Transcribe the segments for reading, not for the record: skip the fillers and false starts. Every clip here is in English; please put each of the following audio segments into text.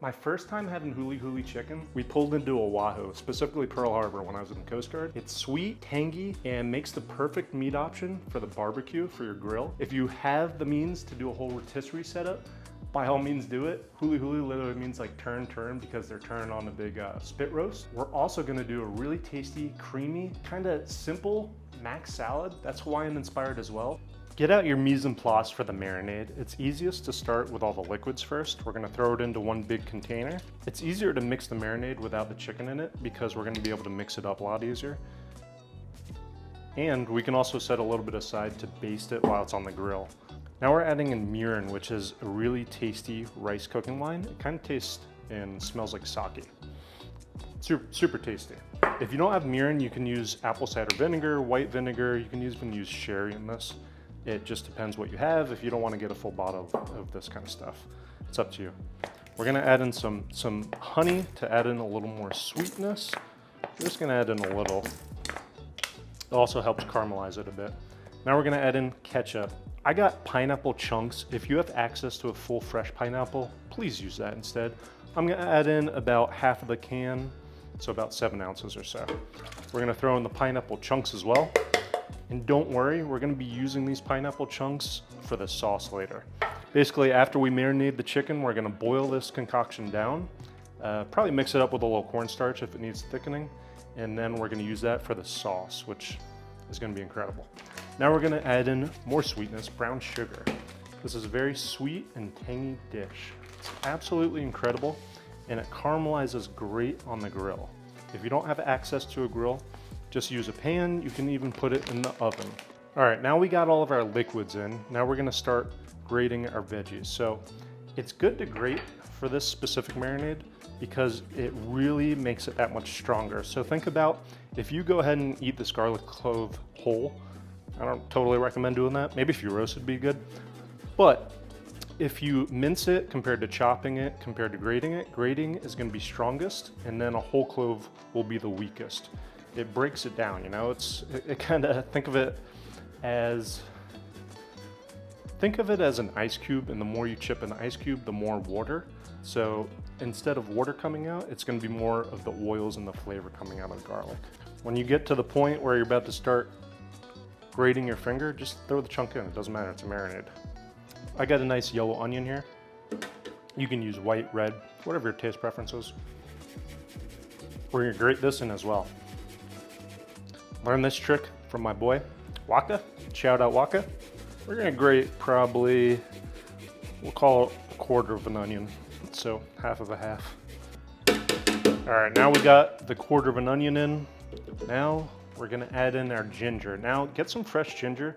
My first time having Huli Huli chicken, we pulled into Oahu, specifically Pearl Harbor when I was in the Coast Guard. It's sweet, tangy, and makes the perfect meat option for the barbecue, for your grill. If you have the means to do a whole rotisserie setup, by all means do it. Huli Huli literally means like turn because they're turning on a big spit roast. We're also gonna do a really tasty, creamy, kind of simple mac salad. That's Hawaiian inspired as well. Get out your mise en place for the marinade. It's easiest to start with all the liquids first. We're gonna throw it into one big container. It's easier to mix the marinade without the chicken in it because we're gonna be able to mix it up a lot easier. And we can also set a little bit aside to baste it while it's on the grill. Now we're adding in mirin, which is a really tasty rice cooking wine. It kind of tastes and smells like sake. Super tasty. If you don't have mirin, you can use apple cider vinegar, white vinegar. You can even use sherry in this. It just depends what you have. If you don't want to get a full bottle of this kind of stuff, it's up to you. We're gonna add in some honey to add in a little more sweetness. We're just gonna add in a little. It also helps caramelize it a bit. Now we're gonna add in ketchup. I got pineapple chunks. If you have access to a full fresh pineapple, please use that instead. I'm gonna add in about half of the can, so about 7 ounces or so. We're gonna throw in the pineapple chunks as well. And don't worry, we're gonna be using these pineapple chunks for the sauce later. Basically, after we marinate the chicken, we're gonna boil this concoction down, probably mix it up with a little cornstarch if it needs thickening, and then we're gonna use that for the sauce, which is gonna be incredible. Now we're gonna add in more sweetness, brown sugar. This is a very sweet and tangy dish. It's absolutely incredible, and it caramelizes great on the grill. If you don't have access to a grill, just use a pan. You can even put it in the oven. All right, now we got all of our liquids in. Now we're gonna start grating our veggies. So it's good to grate for this specific marinade because it really makes it that much stronger. So think about if you go ahead and eat this garlic clove whole, I don't totally recommend doing that. Maybe if you roast it'd be good. But if you mince it compared to chopping it, compared to grating it, grating is gonna be strongest and then a whole clove will be the weakest. It breaks it down, you know, it kind of, think of it as an ice cube, and the more you chip an ice cube, the more water. So instead of water coming out, it's gonna be more of the oils and the flavor coming out of the garlic. When you get to the point where you're about to start grating your finger, just throw the chunk in, it doesn't matter, it's a marinade. I got a nice yellow onion here. You can use white, red, whatever your taste preference is. We're gonna grate this in as well. Learned this trick from my boy, Waka. Shout out Waka. We're gonna grate probably, we'll call it a quarter of an onion. So half of a half. All right, now we got the quarter of an onion in. Now we're gonna add in our ginger. Now get some fresh ginger.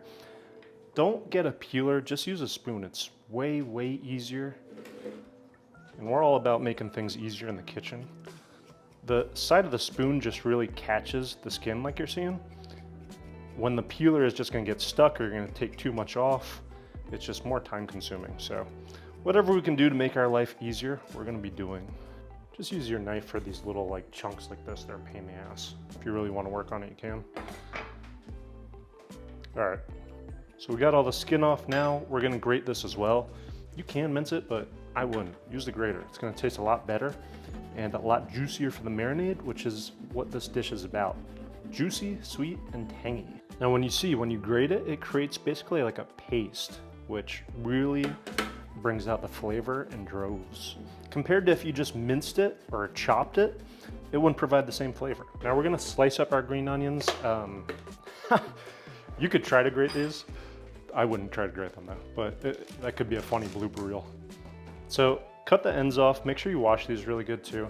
Don't get a peeler, just use a spoon. It's way easier. And we're all about making things easier in the kitchen. The side of the spoon just really catches the skin like you're seeing. When the peeler is just gonna get stuck or you're gonna take too much off, it's just more time consuming. So whatever we can do to make our life easier, we're gonna be doing. Just use your knife for these little like chunks like this. They're a pain in the ass. If you really wanna work on it, you can. All right, so we got all the skin off now. We're gonna grate this as well. You can mince it, but I wouldn't. Use the grater. It's gonna taste a lot better and a lot juicier for the marinade, which is what this dish is about. Juicy, sweet, and tangy. Now when you grate it, it creates basically like a paste, which really brings out the flavor in droves. Compared to if you just minced it or chopped it, it wouldn't provide the same flavor. Now we're gonna slice up our green onions. You could try to grate these. I wouldn't try to grate them though, but that could be a funny blooper reel. So cut the ends off. Make sure you wash these really good too.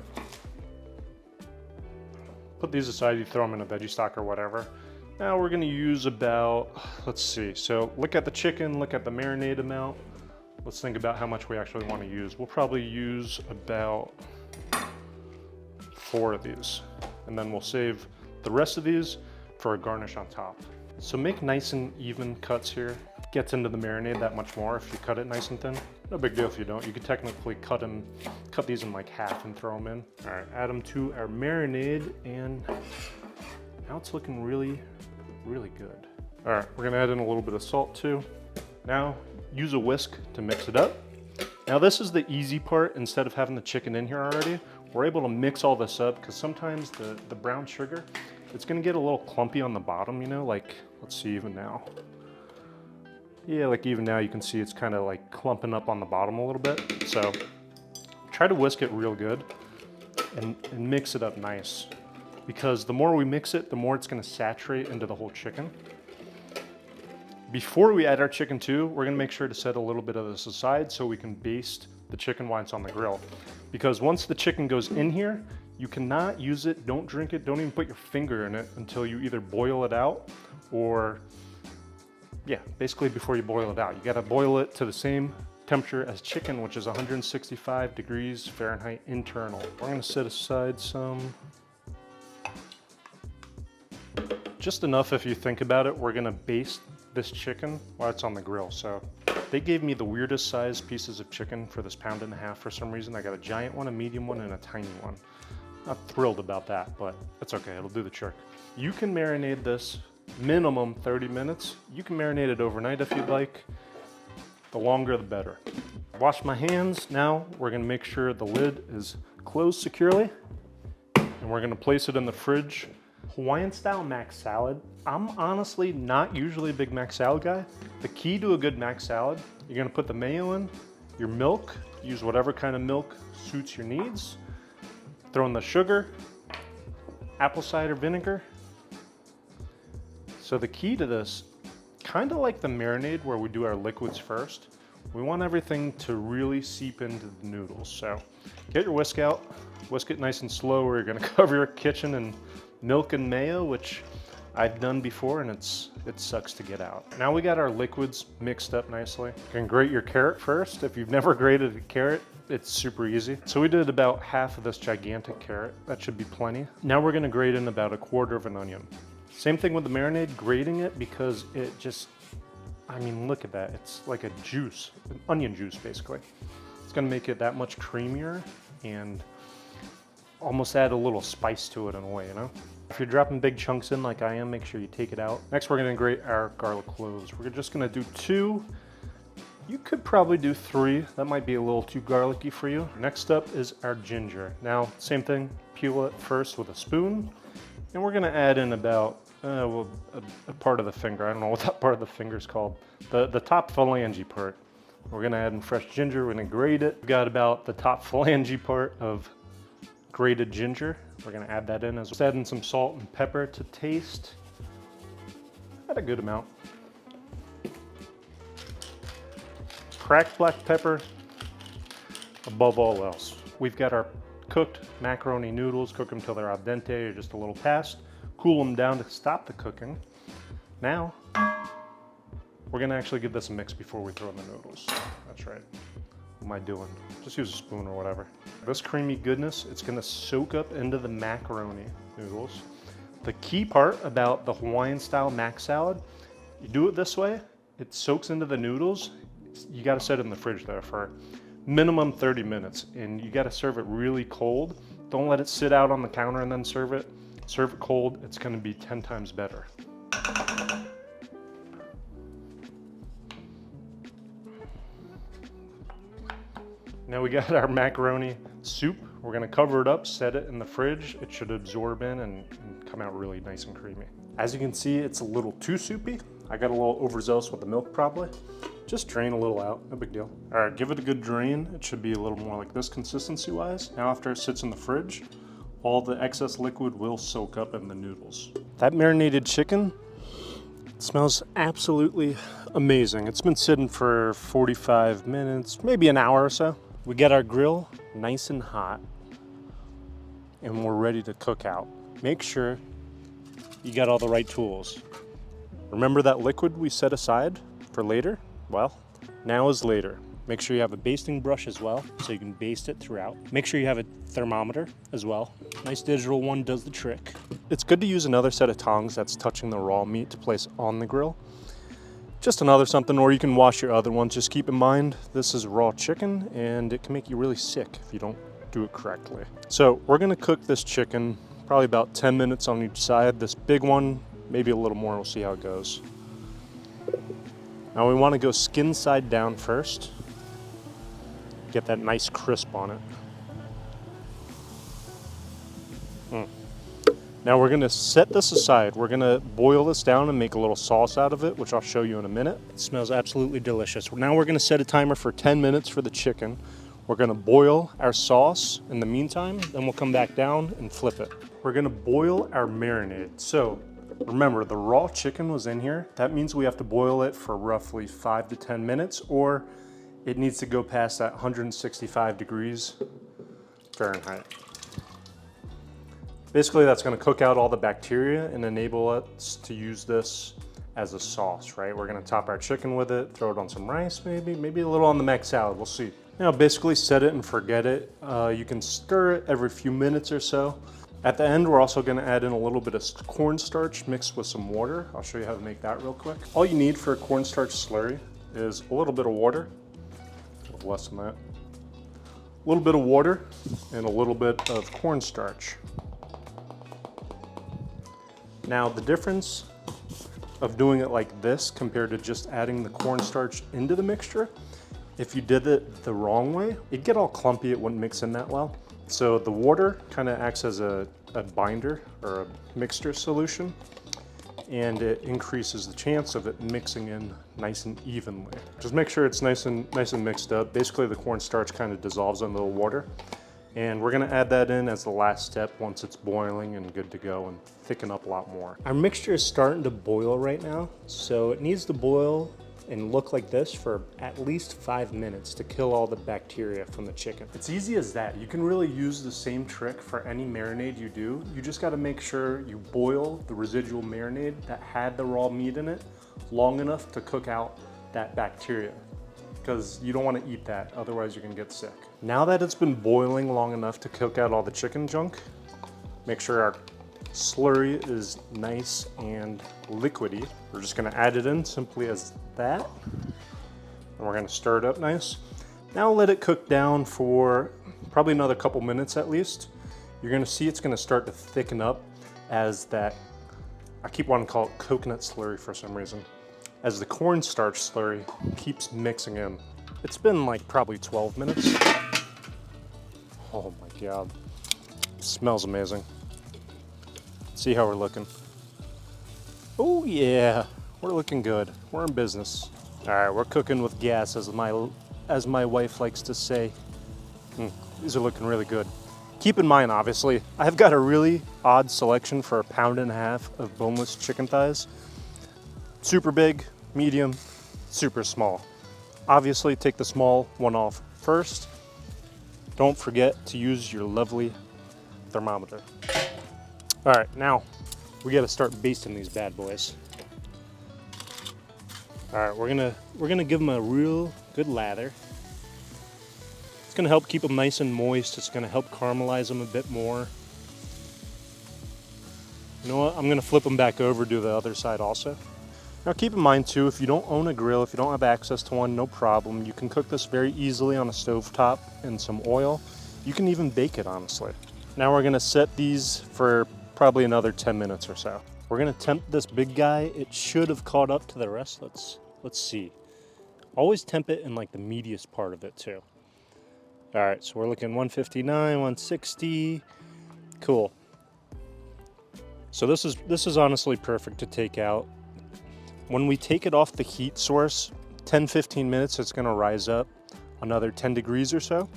Put these aside, you throw them in a veggie stock or whatever. Now we're gonna use about, let's see. So look at the chicken, look at the marinade amount. Let's think about how much we actually wanna use. We'll probably use about 4 of these. And then we'll save the rest of these for a garnish on top. So make nice and even cuts here. Gets into the marinade that much more if you cut it nice and thin. No big deal if you don't. You could technically cut these in like half and throw them in. All right, add them to our marinade, and now it's looking really good. All right, we're gonna add in a little bit of salt too. Now use a whisk to mix it up, Now this is the easy part. Instead of having the chicken in here already, we're able to mix all this up because sometimes the brown sugar, it's gonna get a little clumpy on the bottom, you know, like, let's see even now. Yeah, like even now you can see it's kind of like clumping up on the bottom a little bit. So try to whisk it real good and mix it up nice, because the more we mix it, the more it's gonna saturate into the whole chicken. Before we add our chicken too, we're gonna make sure to set a little bit of this aside so we can baste the chicken while it's on the grill. Because once the chicken goes in here, you cannot use it, don't drink it, don't even put your finger in it until you either boil it out or, yeah, basically before you boil it out. You gotta boil it to the same temperature as chicken, which is 165 degrees Fahrenheit internal. We're gonna set aside some, just enough if you think about it. We're gonna baste this chicken while it's on the grill. So they gave me the weirdest size pieces of chicken for this 1.5 pounds for some reason. I got a giant one, a medium one, and a tiny one. Not thrilled about that, but it's okay, it'll do the trick. You can marinate this minimum 30 minutes. You can marinate it overnight if you'd like. The longer the better. Wash my hands. Now we're gonna make sure the lid is closed securely, and we're gonna place it in the fridge. Hawaiian style mac salad. I'm honestly not usually a big mac salad guy. The key to a good mac salad, you're gonna put the mayo in, your milk, use whatever kind of milk suits your needs. Throw in the sugar, apple cider vinegar. So the key to this, kind of like the marinade where we do our liquids first, we want everything to really seep into the noodles. So get your whisk out, whisk it nice and slow, or you're gonna cover your kitchen in milk and mayo, which I've done before, and it sucks to get out. Now we got our liquids mixed up nicely. You can grate your carrot first. If you've never grated a carrot, it's super easy. So we did about half of this gigantic carrot. That should be plenty. Now we're gonna grate in about 1/4 of an onion. Same thing with the marinade, grating it, because it just, I mean, look at that. It's like a juice, an onion juice basically. It's gonna make it that much creamier and almost add a little spice to it in a way, you know? If you're dropping big chunks in like I am, make sure you take it out. Next, we're gonna grate our garlic cloves. We're just gonna do 2. You could probably do 3. That might be a little too garlicky for you. Next up is our ginger. Now, same thing, peel it first with a spoon, and we're gonna add in about a part of the finger. I don't know what that part of the finger is called. The top phalange part. We're gonna add in fresh ginger, we're gonna grate it. We've got about the top phalange part of grated ginger. We're gonna add that in as well. Add in some salt and pepper to taste. Add a good amount. Cracked black pepper above all else. We've got our cooked macaroni noodles. Cook them till they're al dente or just a little past. Cool them down to stop the cooking. Now, we're gonna actually give this a mix before we throw in the noodles. That's right. What am I doing? Just use a spoon or whatever. This creamy goodness, it's gonna soak up into the macaroni noodles. The key part about the Hawaiian style mac salad, you do it this way, it soaks into the noodles. You gotta set it in the fridge though for minimum 30 minutes, and you gotta serve it really cold. Don't let it sit out on the counter and then serve it. Serve it cold, it's gonna be 10 times better. Now we got our macaroni soup. We're gonna cover it up, set it in the fridge. It should absorb in and come out really nice and creamy. As you can see, it's a little too soupy. I got a little overzealous with the milk probably. Just drain a little out, no big deal. All right, give it a good drain. It should be a little more like this consistency wise. Now after it sits in the fridge, all the excess liquid will soak up in the noodles. That marinated chicken smells absolutely amazing. It's been sitting for 45 minutes, maybe an hour or so. We got our grill nice and hot, and we're ready to cook out. Make sure you got all the right tools. Remember that liquid we set aside for later? Well, now is later. Make sure you have a basting brush as well, so you can baste it throughout. Make sure you have a thermometer as well. Nice digital one does the trick. It's good to use another set of tongs that's touching the raw meat to place on the grill. Just another something, or you can wash your other ones. Just keep in mind, this is raw chicken, and it can make you really sick if you don't do it correctly. So we're gonna cook this chicken probably about 10 minutes on each side. This big one, maybe a little more, we'll see how it goes. Now we wanna go skin side down first. Get that nice crisp on it. Now we're gonna set this aside. We're gonna boil this down and make a little sauce out of it, which I'll show you in a minute. It smells absolutely delicious. Now we're gonna set a timer for 10 minutes for the chicken. We're gonna boil our sauce in the meantime, then we'll come back down and flip it. We're gonna boil our marinade. So remember, the raw chicken was in here. That means we have to boil it for roughly 5 to 10 minutes, or it needs to go past that 165 degrees Fahrenheit. Basically, that's gonna cook out all the bacteria and enable us to use this as a sauce, right? We're gonna top our chicken with it, throw it on some rice maybe a little on the mac salad, we'll see. Now, basically set it and forget it. You can stir it every few minutes or so. At the end, we're also gonna add in a little bit of cornstarch mixed with some water. I'll show you how to make that real quick. All you need for a cornstarch slurry is a little bit of water, a little less than that. A little bit of water and a little bit of cornstarch. Now, the difference of doing it like this compared to just adding the cornstarch into the mixture, if you did it the wrong way, it'd get all clumpy, it wouldn't mix in that well. So the water kind of acts as a binder or a mixture solution, and it increases the chance of it mixing in nice and evenly. Just make sure it's nice and mixed up. Basically, the cornstarch kind of dissolves under the water. And we're gonna add that in as the last step once it's boiling and good to go and thicken up a lot more. Our mixture is starting to boil right now, so it needs to boil and look like this for at least 5 minutes to kill all the bacteria from the chicken. It's easy as that. You can really use the same trick for any marinade you do. You just gotta make sure you boil the residual marinade that had the raw meat in it long enough to cook out that bacteria, because you don't want to eat that, otherwise you're gonna get sick. Now that it's been boiling long enough to cook out all the chicken junk, make sure our slurry is nice and liquidy. We're just gonna add it in simply as that, and we're gonna stir it up nice. Now let it cook down for probably another couple minutes at least. You're gonna see it's gonna start to thicken up as that, I keep wanting to call it coconut slurry for some reason, as the cornstarch slurry keeps mixing in. It's been like probably 12 minutes. Oh my God, it smells amazing. See how we're looking. Oh yeah, we're looking good. We're in business. All right, we're cooking with gas, as my wife likes to say. These are looking really good. Keep in mind, obviously, I've got a really odd selection for 1.5 pounds of boneless chicken thighs. Super big, medium, super small. Obviously, take the small one off first. Don't forget to use your lovely thermometer. All right, now we got to start basting these bad boys. All right, we're gonna give them a real good lather. It's gonna help keep them nice and moist. It's gonna help caramelize them a bit more. You know what? I'm gonna flip them back over, do the other side also. Now keep in mind too, if you don't own a grill, if you don't have access to one, no problem. You can cook this very easily on a stovetop in some oil. You can even bake it, honestly. Now we're gonna set these for probably another 10 minutes or so. We're gonna temp this big guy. It should have caught up to the rest. Let's see. Always temp it in like the meatiest part of it too. All right, so we're looking 159, 160. Cool. So this is honestly perfect to take out. When we take it off the heat source, 10-15 minutes, it's gonna rise up another 10 degrees or so,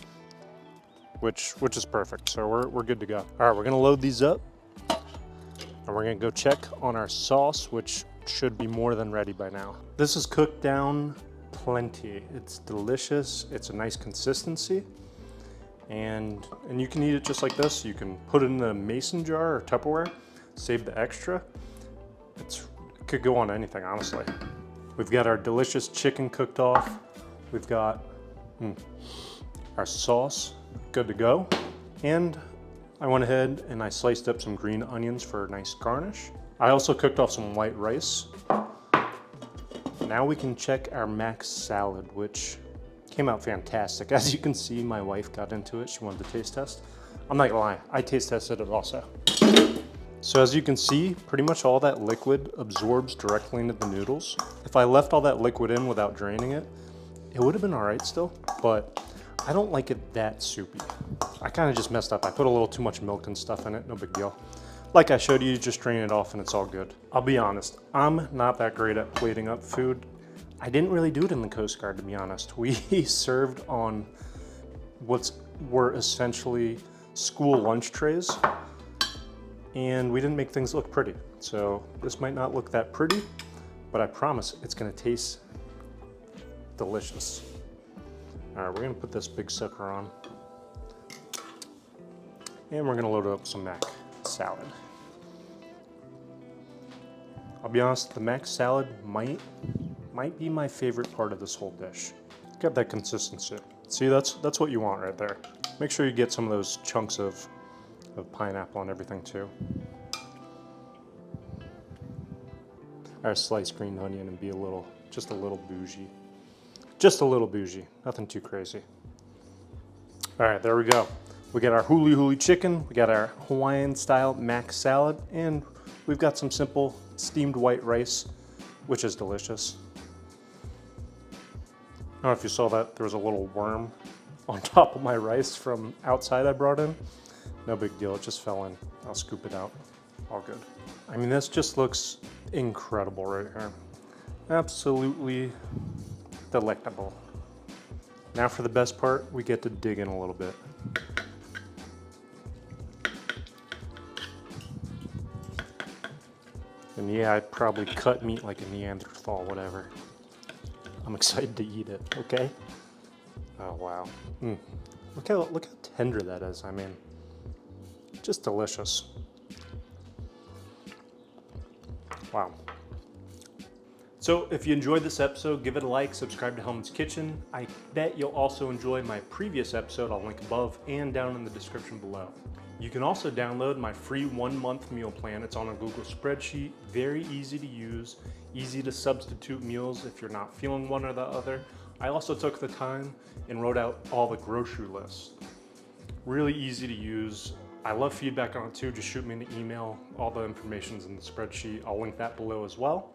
which is perfect. So we're good to go. All right, we're gonna load these up, and we're gonna go check on our sauce, which should be more than ready by now. This is cooked down plenty. It's delicious. It's a nice consistency, and you can eat it just like this. You can put it in a mason jar or Tupperware, save the extra. It could go on anything, honestly. We've got our delicious chicken cooked off. We've got our sauce good to go. And I went ahead and I sliced up some green onions for a nice garnish. I also cooked off some white rice. Now we can check our mac salad, which came out fantastic. As you can see, my wife got into it. She wanted to taste test. I'm not gonna lie, I taste tested it also. So as you can see, pretty much all that liquid absorbs directly into the noodles. If I left all that liquid in without draining it, it would have been all right still, but I don't like it that soupy. I kind of just messed up. I put a little too much milk and stuff in it, no big deal. Like I showed you, just drain it off and it's all good. I'll be honest, I'm not that great at plating up food. I didn't really do it in the Coast Guard, to be honest. We served on what were essentially school lunch trays, and we didn't make things look pretty. So this might not look that pretty, but I promise it's gonna taste delicious. All right, we're gonna put this big sucker on, and we're gonna load up some mac salad. I'll be honest, the mac salad might be my favorite part of this whole dish. Get that consistency. See, that's what you want right there. Make sure you get some of those chunks of pineapple and everything too. Or slice green onion and be just a little bougie. Just a little bougie, nothing too crazy. All right, there we go. We got our Huli Huli chicken, we got our Hawaiian style mac salad, and we've got some simple steamed white rice, which is delicious. I don't know if you saw that, there was a little worm on top of my rice from outside I brought in. No big deal, it just fell in. I'll scoop it out, all good. I mean, this just looks incredible right here. Absolutely delectable. Now for the best part, we get to dig in a little bit. And yeah, I probably cut meat like a Neanderthal, whatever. I'm excited to eat it, okay? Oh, wow. Look how tender that is, I mean. Just delicious. Wow. So if you enjoyed this episode, give it a like, subscribe to Hellman's Kitchen. I bet you'll also enjoy my previous episode. I'll link above and down in the description below. You can also download my free 1-month meal plan. It's on a Google spreadsheet, very easy to use, easy to substitute meals if you're not feeling one or the other. I also took the time and wrote out all the grocery lists. Really easy to use. I love feedback on it too. Just shoot me an email. All the information's in the spreadsheet. I'll link that below as well.